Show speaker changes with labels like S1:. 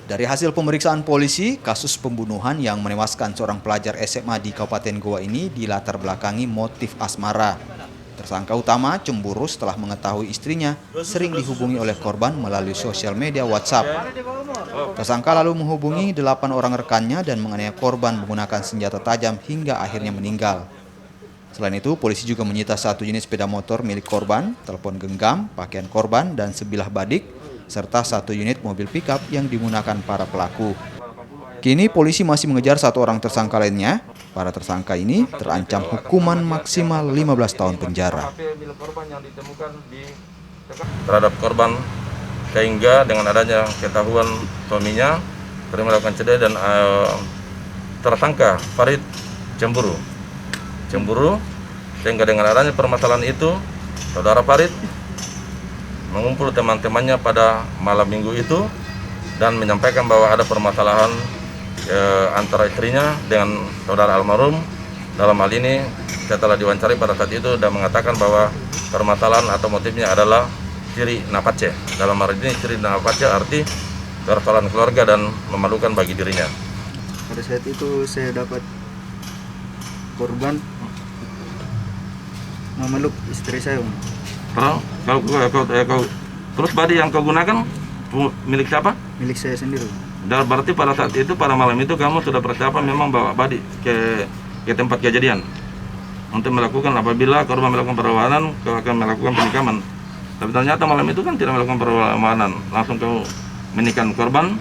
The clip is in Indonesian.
S1: Dari hasil pemeriksaan polisi, kasus pembunuhan yang menewaskan seorang pelajar SMA di Kabupaten Goa ini dilatar belakangi motif asmara. Tersangka utama cemburu setelah mengetahui istrinya sering dihubungi oleh korban melalui sosial media WhatsApp. Tersangka lalu menghubungi 8 orang rekannya dan menganiaya korban menggunakan senjata tajam hingga akhirnya meninggal. Selain itu, polisi juga menyita 1 unit sepeda motor milik korban, telepon genggam, pakaian korban, dan sebilah badik, serta 1 unit mobil pickup yang digunakan para pelaku. Kini polisi masih mengejar 1 orang tersangka lainnya. Para tersangka ini terancam hukuman maksimal 15 tahun penjara.
S2: Terhadap korban sehingga dengan adanya ketahuan suaminya melakukan cedera dan tersangka Farid cemburu sehingga dengan adanya permasalahan itu saudara Farid mengumpul teman-temannya pada malam minggu itu dan menyampaikan bahwa ada permasalahan antara istrinya dengan saudara almarhum. Dalam hal ini setelah diwawancari pada saat itu dan mengatakan bahwa permasalahan atau motifnya adalah ciri napace. Dalam hal ini ciri napace arti persoalan keluarga dan memalukan bagi dirinya.
S3: Pada saat itu saya dapat korban memeluk istri saya.
S2: Terus badi yang kau gunakan milik siapa?
S3: Milik saya sendiri.
S2: Dan berarti pada saat itu, pada malam itu kamu sudah persiapan memang bawa badi ke tempat kejadian untuk melakukan apabila korban melakukan perlawanan, kau akan melakukan penikaman. Tapi ternyata malam itu kan tidak melakukan perlawanan, langsung kau menikah korban